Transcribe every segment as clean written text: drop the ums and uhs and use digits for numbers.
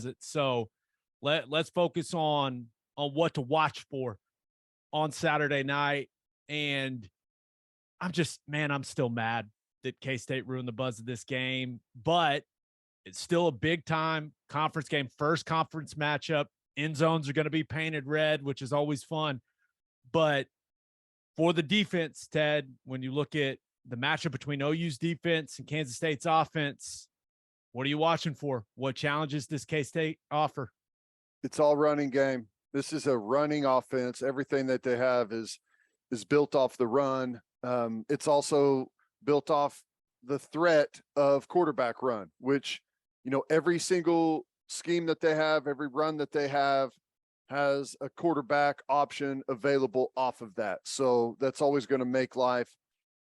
it. So let's focus on what to watch for on Saturday night. And I'm still mad that K-State ruined the buzz of this game, but it's still a big time conference game, first conference matchup. End zones are going to be painted red, which is always fun. But for the defense, Ted, when you look at the matchup between OU's defense and Kansas State's offense, what are you watching for? What challenges does K-State offer? It's all running game. This is a running offense. Everything that they have is built off the run. It's also built off the threat of quarterback run, which, every single scheme that they have, every run that they have has a quarterback option available off of that. So that's always going to make life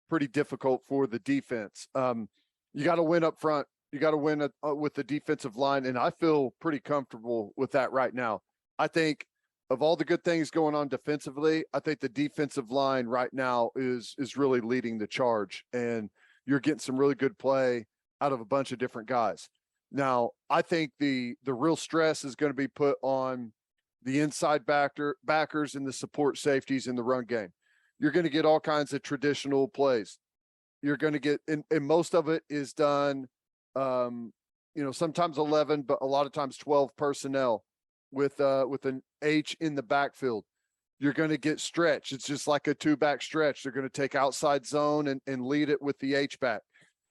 pretty difficult for the defense. You got to win up front. You got to win with the defensive line. And I feel pretty comfortable with that right now. I think of all the good things going on defensively, I think the defensive line right now is really leading the charge, and you're getting some really good play out of a bunch of different guys. Now, I think the real stress is going to be put on the inside backers and the support safeties in the run game. You're going to get all kinds of traditional plays. You're going to get, and most of it is done, sometimes 11, but a lot of times 12 personnel with an H in the backfield. You're going to get stretch. It's just like a two-back stretch. They're going to take outside zone and lead it with the H back.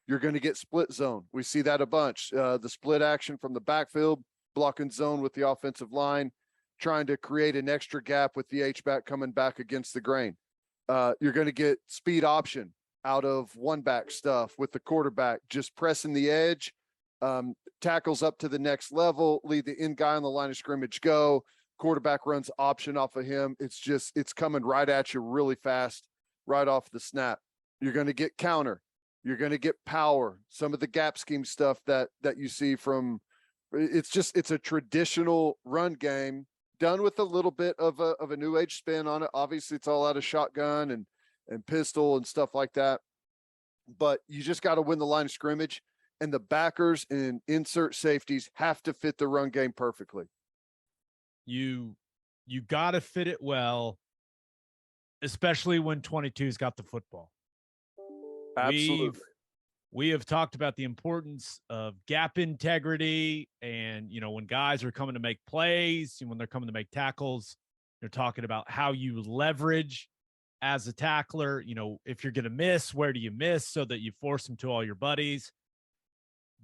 You're going to get split zone. We see that a bunch. The split action from the backfield, blocking zone with the offensive line, trying to create an extra gap with the H-back coming back against the grain. You're going to get speed option out of one-back stuff with the quarterback, just pressing the edge, tackles up to the next level, lead the end guy on the line of scrimmage go. Quarterback runs option off of him. It's coming right at you really fast, right off the snap. You're going to get counter. You're going to get power. Some of the gap scheme stuff that you see from, it's a traditional run game done with a little bit of a new age spin on it. Obviously it's all out of shotgun and pistol and stuff like that, but you just got to win the line of scrimmage, and the backers and insert safeties have to fit the run game perfectly. You got to fit it well, especially when 22's got the football. Absolutely. We have talked about the importance of gap integrity, and when guys are coming to make plays and when they're coming to make tackles, you're talking about how you leverage as a tackler. If you're going to miss, where do you miss so that you force them to all your buddies?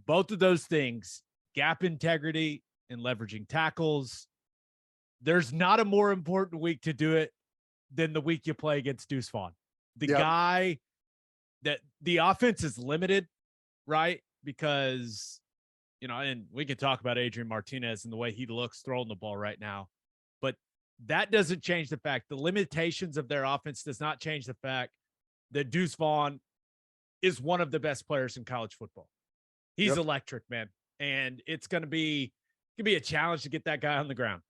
Both of those things, gap integrity and leveraging tackles. There's not a more important week to do it than the week you play against Deuce Vaughn. The guy that the offense is limited, right? Because, and we can talk about Adrian Martinez and the way he looks throwing the ball right now, but that doesn't change the fact the limitations of their offense does not change the fact that Deuce Vaughn is one of the best players in college football. He's electric, man. And it's going to be a challenge to get that guy on the ground.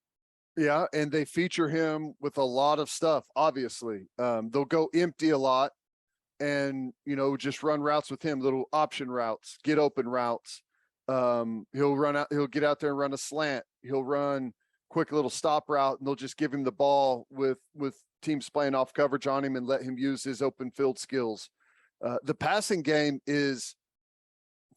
Yeah. And they feature him with a lot of stuff. Obviously, they'll go empty a lot, and just run routes with him, little option routes, get open routes. He'll get out there and run a slant. He'll run quick little stop route, and they'll just give him the ball with teams playing off coverage on him and let him use his open field skills. The passing game is,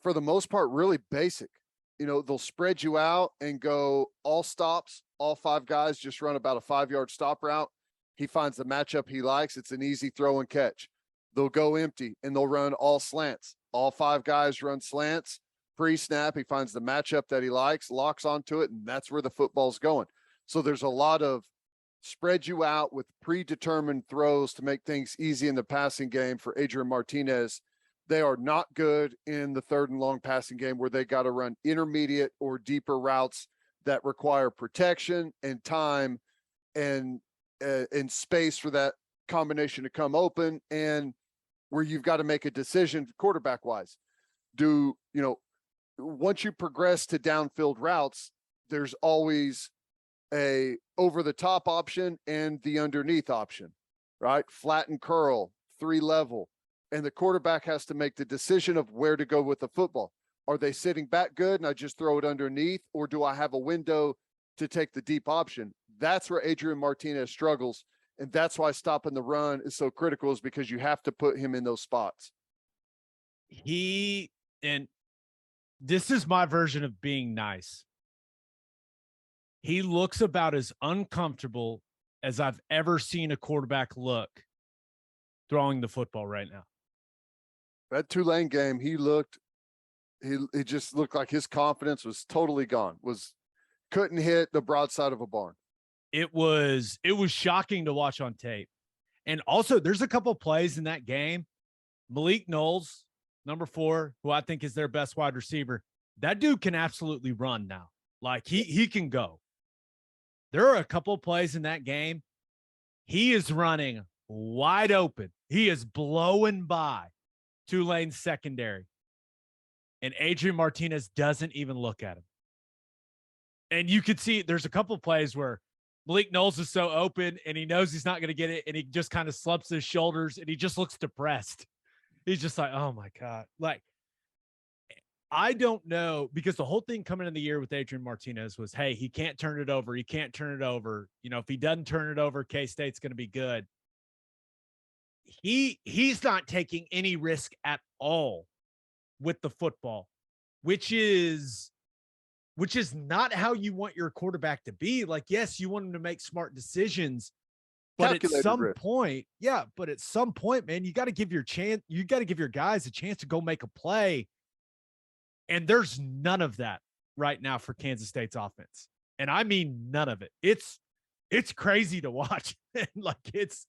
for the most part, really basic. They'll spread you out and go all stops, all five guys just run about a 5-yard stop route. He finds the matchup he likes. It's an easy throw and catch. They'll go empty and they'll run all slants. All five guys run slants. Pre-snap, he finds the matchup that he likes, locks onto it, and that's where the football's going. So there's a lot of spread you out with predetermined throws to make things easy in the passing game for Adrian Martinez. They are not good in the third and long passing game where they got to run intermediate or deeper routes that require protection and time and space for that combination to come open, and where you've got to make a decision quarterback wise. Once you progress to downfield routes, there's always a over the top option and the underneath option, right? Flat and curl, 3 level. And the quarterback has to make the decision of where to go with the football. Are they sitting back good and I just throw it underneath, or do I have a window to take the deep option? That's where Adrian Martinez struggles. And that's why stopping the run is so critical, is because you have to put him in those spots. And this is my version of being nice. He looks about as uncomfortable as I've ever seen a quarterback look throwing the football right now. That Tulane game, he just looked like his confidence was totally gone. Couldn't hit the broadside of a barn. It was shocking to watch on tape. And also, there's a couple plays in that game. Malik Knowles, number 4, who I think is their best wide receiver. That dude can absolutely run now. Like he can go. There are a couple plays in that game. He is running wide open. He is blowing by Tulane's secondary. And Adrian Martinez doesn't even look at him. And you could see there's a couple plays where Malik Knowles is so open and he knows he's not going to get it. And he just kind of slumps his shoulders and he just looks depressed. He's just like, oh my God. Like, I don't know, because the whole thing coming in the year with Adrian Martinez was, hey, he can't turn it over. He can't turn it over. You know, if he doesn't turn it over, K-State's going to be good. He's not taking any risk at all with the football, which is not how you want your quarterback to be. Like, yes, you want him to make smart decisions, but at some point, man, you got to give your guys a chance to go make a play. And there's none of that right now for Kansas State's offense. And I mean, none of it. It's crazy to watch. Like it's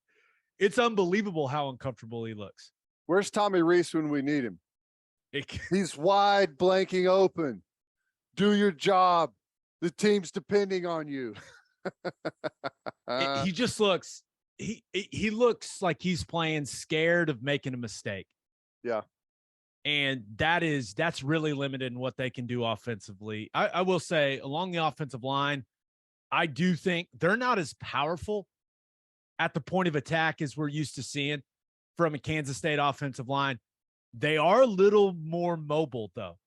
unbelievable how uncomfortable he looks. Where's Tommy Reese when we need him? He's wide, blanking open. Do your job. The team's depending on you. He just looks, he looks like he's playing scared of making a mistake. Yeah. And that's really limited in what they can do offensively. I will say, along the offensive line, I do think they're not as powerful at the point of attack as we're used to seeing from a Kansas State offensive line. They are a little more mobile, though.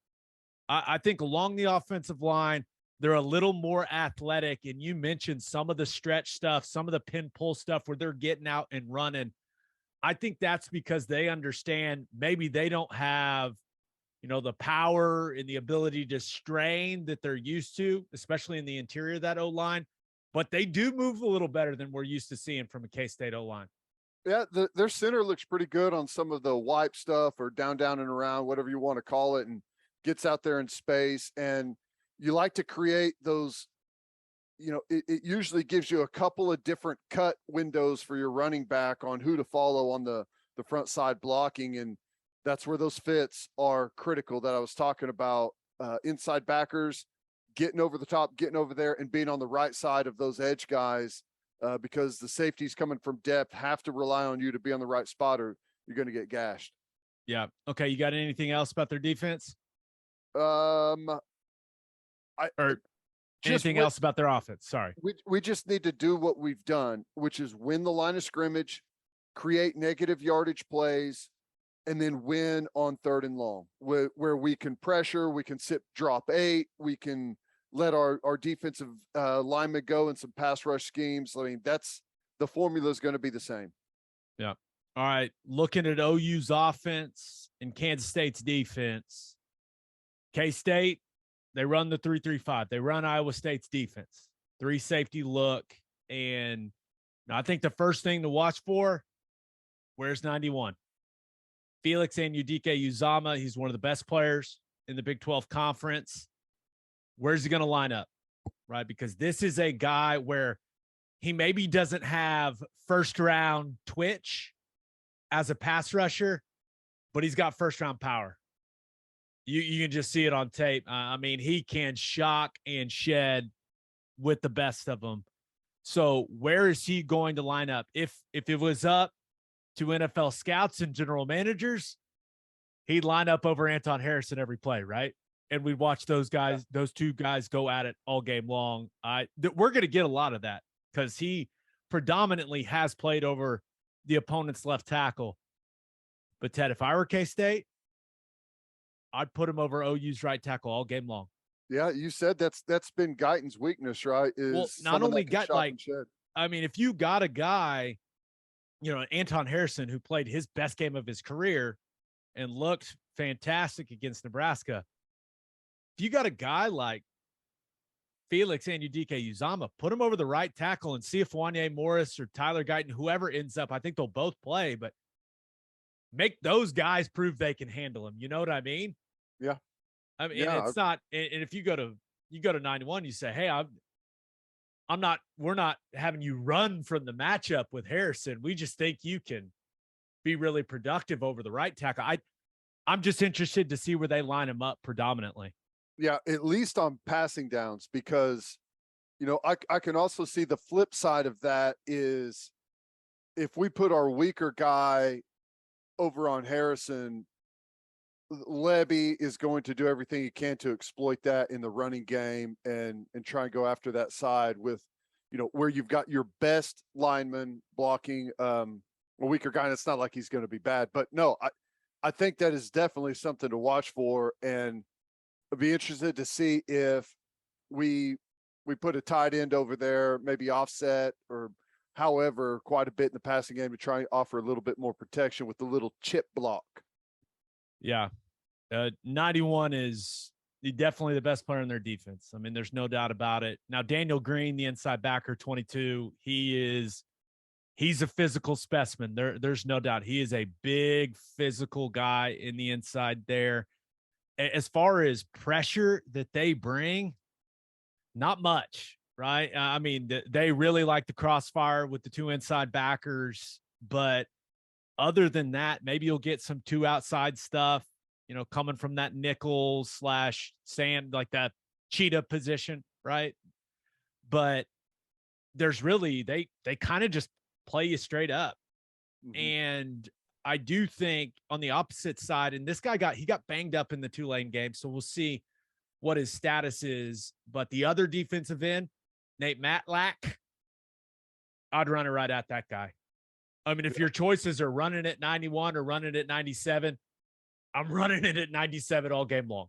I think along the offensive line, they're a little more athletic. And you mentioned some of the stretch stuff, some of the pin pull stuff where they're getting out and running. I think that's because they understand maybe they don't have, the power and the ability to strain that they're used to, especially in the interior of that O-line. But they do move a little better than we're used to seeing from a K-State O-line. Yeah, their center looks pretty good on some of the wipe stuff or down and around, whatever you want to call it, and gets out there in space. And you like to create those, it usually gives you a couple of different cut windows for your running back on who to follow on the front side blocking. And that's where those fits are critical that I was talking about. Inside backers, getting over the top, getting over there, and being on the right side of those edge guys, because the safeties coming from depth have to rely on you to be on the right spot or you're going to get gashed. Yeah. Okay. You got anything else about their defense? Anything else about their offense? Sorry. We just need to do what we've done, which is win the line of scrimmage, create negative yardage plays, and then win on 3rd and long, where we can pressure, we can drop 8, we can let our defensive linemen go in some pass rush schemes. I mean, that's the formula is going to be the same. Yeah. All right. Looking at OU's offense and Kansas State's defense, K-State, they run the 3-3-5. They run Iowa State's defense, 3 safety look. And I think the first thing to watch for, where's 91? Felix Anudike-Uzomah. He's one of the best players in the Big 12 Conference. Where's he going to line up? Right? Because this is a guy where he maybe doesn't have first-round twitch as a pass rusher, but he's got first-round power. You can just see it on tape. I mean, he can shock and shed with the best of them. So where is he going to line up? If it was up to NFL scouts and general managers, he'd line up over Anton Harrison every play, right? And we'd watch those guys, those 2 guys go at it all game long. We're going to get a lot of that because he predominantly has played over the opponent's left tackle. But Ted, if I were K-State, I'd put him over OU's right tackle all game long. Yeah, you said that's been Guyton's weakness, right? Well, Is not someone only that can got shop and shed. I mean, if you got a guy, Anton Harrison, who played his best game of his career and looked fantastic against Nebraska, if you got a guy like Felix Anudike-Uzomah, put him over the right tackle and see if Wanye Morris or Tyler Guyton, whoever ends up, I think they'll both play, but make those guys prove they can handle him. You know what I mean? Yeah. I mean, and it's not, and if you go to 91, you say, hey, we're not having you run from the matchup with Harrison. We just think you can be really productive over the right tackle. I'm just interested to see where they line him up predominantly. Yeah, at least on passing downs, because, I can also see the flip side of that is if we put our weaker guy over on Harrison, Lebby is going to do everything he can to exploit that in the running game and try and go after that side with, where you've got your best lineman blocking a weaker guy. And it's not like he's going to be bad, but no, I think that is definitely something to watch for. And I'd be interested to see if we put a tight end over there, maybe offset or however, quite a bit in the passing game to try and offer a little bit more protection with the little chip block. Yeah. 91 is definitely the best player in their defense. I mean, there's no doubt about it. Now, Daniel Green, the inside backer, 22, he's a physical specimen. There's no doubt. He is a big physical guy in the inside there. As far as pressure that they bring, not much, right? I mean, they really like the crossfire with the two inside backers, but other than that, maybe you'll get some two outside stuff, coming from that nickel / sand, like that cheetah position, right? But there's really, they kind of just play you straight up. Mm-hmm. And I do think on the opposite side, and this guy got banged up in the Tulane game, so we'll see what his status is. But the other defensive end, Nate Matlack, I'd run it right at that guy. I mean, if your choices are running at 91 or running at 97, I'm running it at 97 all game long.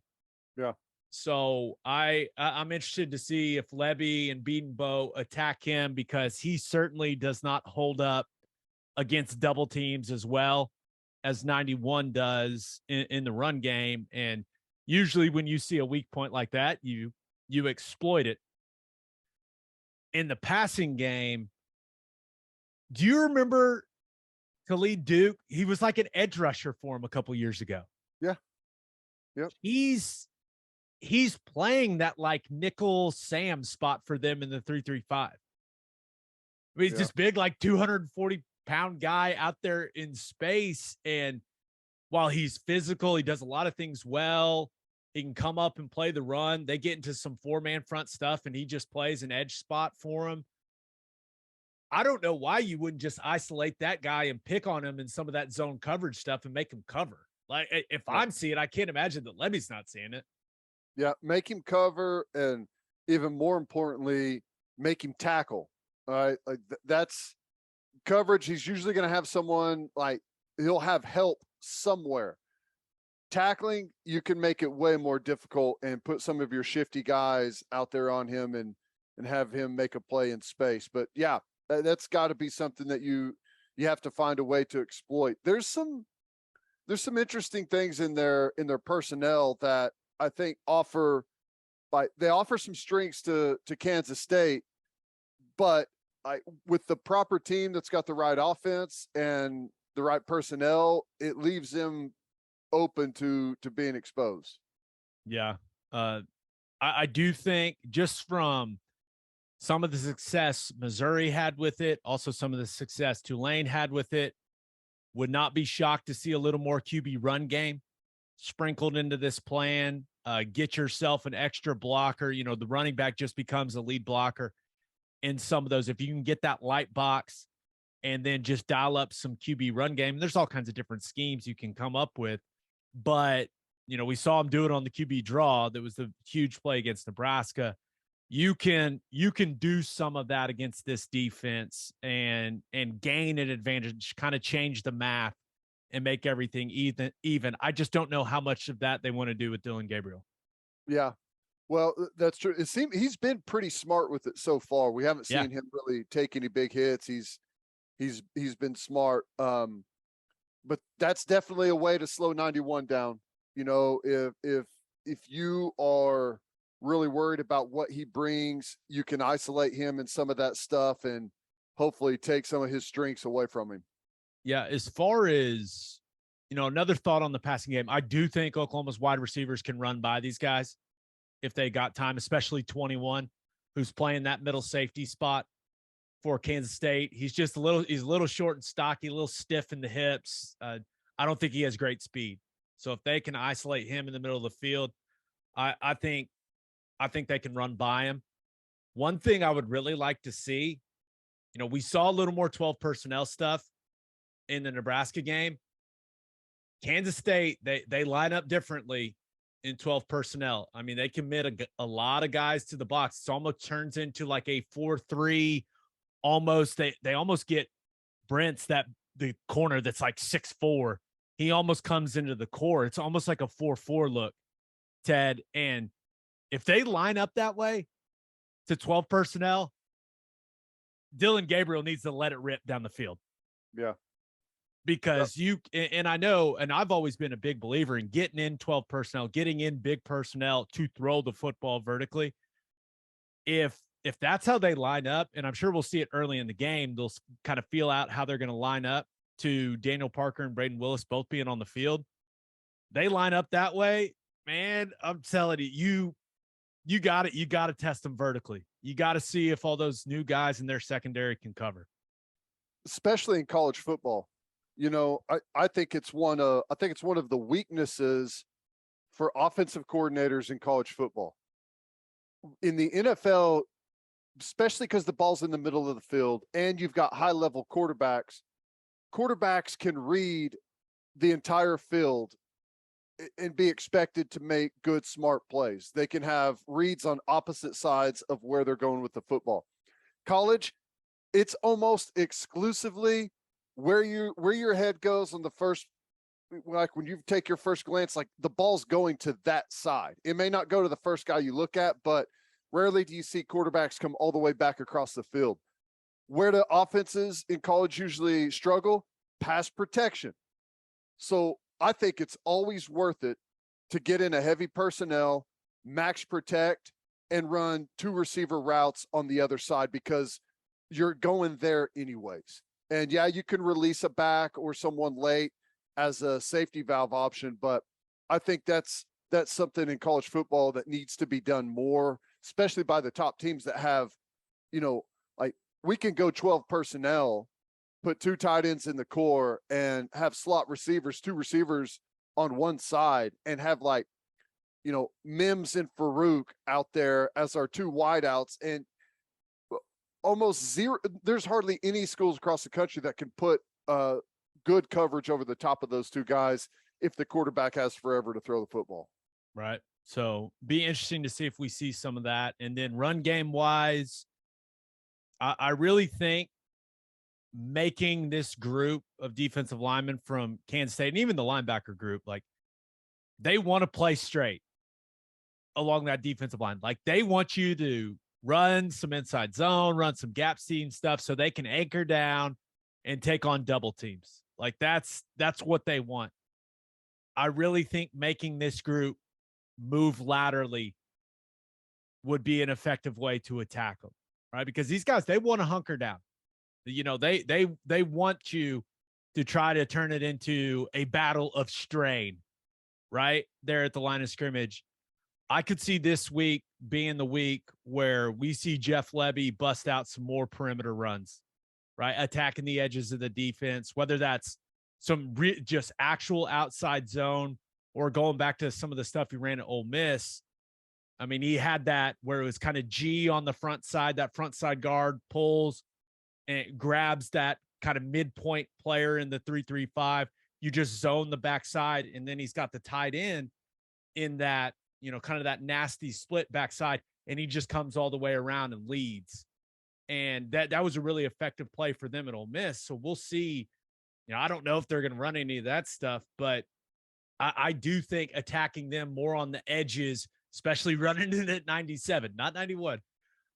Yeah. So I'm interested to see if Lebby and Beatonbow attack him, because he certainly does not hold up against double teams as well as 91 does in the run game. And usually when you see a weak point like that, you exploit it. In the passing game, do you remember Khalid Duke? He was like an edge rusher for him a couple years ago. Yeah. Yep. He's playing that like nickel Sam spot for them in the 3-3-5. I mean, he's this big, like 240-pound guy out there in space. And while he's physical, he does a lot of things well. He can come up and play the run. They get into some 4-man front stuff, and he just plays an edge spot for him. I don't know why you wouldn't just isolate that guy and pick on him in some of that zone coverage stuff and make him cover. Like, if I'm seeing it, I can't imagine that Levy's not seeing it. Yeah, make him cover, and even more importantly, make him tackle. All right, like that's coverage. He's usually going to have someone, like, he'll have help somewhere. Tackling, you can make it way more difficult and put some of your shifty guys out there on him and have him make a play in space. But yeah, that's got to be something that you have to find a way to exploit. There's some interesting things in their personnel that I think offer some strengths to Kansas State, but with the proper team that's got the right offense and the right personnel, it leaves them open to being exposed. Yeah. I do think, just from some of the success Missouri had with it, also some of the success Tulane had with it, would not be shocked to see a little more QB run game sprinkled into this plan. Get yourself an extra blocker. The running back just becomes a lead blocker in some of those. If you can get that light box and then just dial up some QB run game, there's all kinds of different schemes you can come up with. But, we saw him do it on the QB draw. That was the huge play against Nebraska. You can do some of that against this defense and gain an advantage, kind of change the math and make everything even. I just don't know how much of that they want to do with Dillon Gabriel. Yeah. Well, that's true. It seems he's been pretty smart with it so far. We haven't Yeah. seen him really take any big hits. He's been smart. But that's definitely a way to slow 91 down. You know, if you are really worried about what he brings, you can isolate him in some of that stuff and hopefully take some of his strengths away from him. Yeah, as far as, another thought on the passing game, I do think Oklahoma's wide receivers can run by these guys if they got time, especially 21, who's playing that middle safety spot for Kansas State. He's a little short and stocky, a little stiff in the hips. I don't think he has great speed. So if they can isolate him in the middle of the field, I think they can run by him. One thing I would really like to see, we saw a little more 12 personnel stuff in the Nebraska game. Kansas State, they line up differently in 12 personnel. I mean, they commit a lot of guys to the box. It almost turns into like a 4-3. Almost they almost get Brent's the corner that's like 6'4". He almost comes into the core. It's almost like a 4-4 look, Ted. And if they line up that way to 12 personnel, Dillon Gabriel needs to let it rip down the field. Yeah. Because and I know, and I've always been a big believer in getting in 12 personnel, getting in big personnel to throw the football vertically. If that's how they line up, and I'm sure we'll see it early in the game, they'll kind of feel out how they're going to line up to Daniel Parker and Braden Willis both being on the field. They line up that way, man, I'm telling you, you got it. You got to test them vertically. You got to see if all those new guys in their secondary can cover. Especially in college football. I think it's one of the weaknesses for offensive coordinators in college football. In the NFL, especially because the ball's in the middle of the field and you've got high-level quarterbacks can read the entire field and be expected to make good, smart plays. They can have reads on opposite sides of where they're going with the football. College, it's almost exclusively where your head goes on the first, like when you take your first glance, like the ball's going to that side. It may not go to the first guy you look at, but rarely do you see quarterbacks come all the way back across the field. Where the offenses in college usually struggle, pass protection. So I think it's always worth it to get in a heavy personnel, max protect, and run 2 receiver routes on the other side because you're going there anyways. And yeah, you can release a back or someone late as a safety valve option, but I think that's something in college football that needs to be done more, especially by the top teams that have, like we can go 12 personnel, put 2 tight ends in the core and have slot receivers, 2 receivers on one side and have like, Mims and Farouk out there as our 2 wideouts and almost zero. There's hardly any schools across the country that can put good coverage over the top of those 2 guys if the quarterback has forever to throw the football. Right. So be interesting to see if we see some of that. And then run game wise, I really think making this group of defensive linemen from Kansas State and even the linebacker group, like they want to play straight along that defensive line. Like they want you to run some inside zone, run some gap scheme stuff so they can anchor down and take on double teams. Like that's what they want. I really think making this group move laterally would be an effective way to attack them, right? Because these guys, they want to hunker down. They want you to try to turn it into a battle of strain, right? There at the line of scrimmage. I could see this week being the week where we see Jeff Levy bust out some more perimeter runs, right? Attacking the edges of the defense, whether that's some just actual outside zone or going back to some of the stuff he ran at Ole Miss. I mean, he had that where it was kind of G on the front side, that front side guard pulls and it grabs that kind of midpoint player in the 3-3-5. You just zone the backside, and then he's got the tight end in that, kind of that nasty split backside, and he just comes all the way around and leads. And that was a really effective play for them at Ole Miss. So we'll see I don't know if they're going to run any of that stuff, but I do think attacking them more on the edges, especially running in at 97, not 91.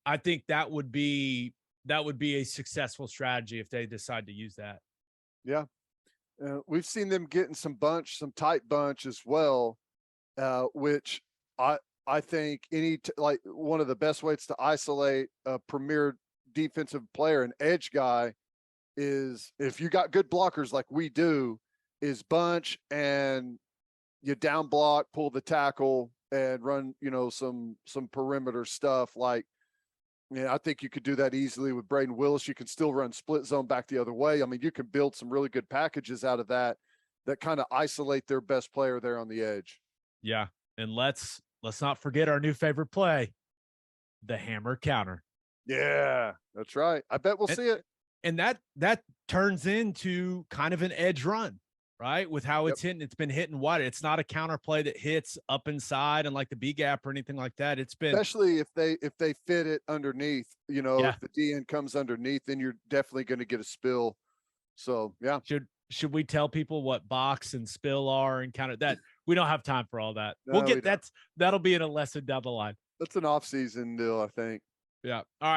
I think that would be a successful strategy if they decide to use that. Yeah. We've seen them getting some tight bunch as well, which I think like one of the best ways to isolate a premier defensive player, an edge guy, is if you got good blockers like we do, is bunch and you down block, pull the tackle, and run, some perimeter stuff. Like, I think you could do that easily with Braden Willis. You can still run split zone back the other way. I mean, you can build some really good packages out of that kind of isolate their best player there on the edge. Yeah. And let's not forget our new favorite play, the hammer counter. Yeah, that's right. I bet we'll see it. And that turns into kind of an edge run, right? With how it's hitting, it's been hitting wide. It's not a counter play that hits up inside and like the B gap or anything like that. It's been, especially if they fit it underneath, Yeah. if the DN comes underneath, then you're definitely going to get a spill. So yeah. Should we tell people what box and spill are and kind of that? We don't have time for all that. No, That'll be in a lesson down the line. That's an off-season deal, I think. Yeah. All right.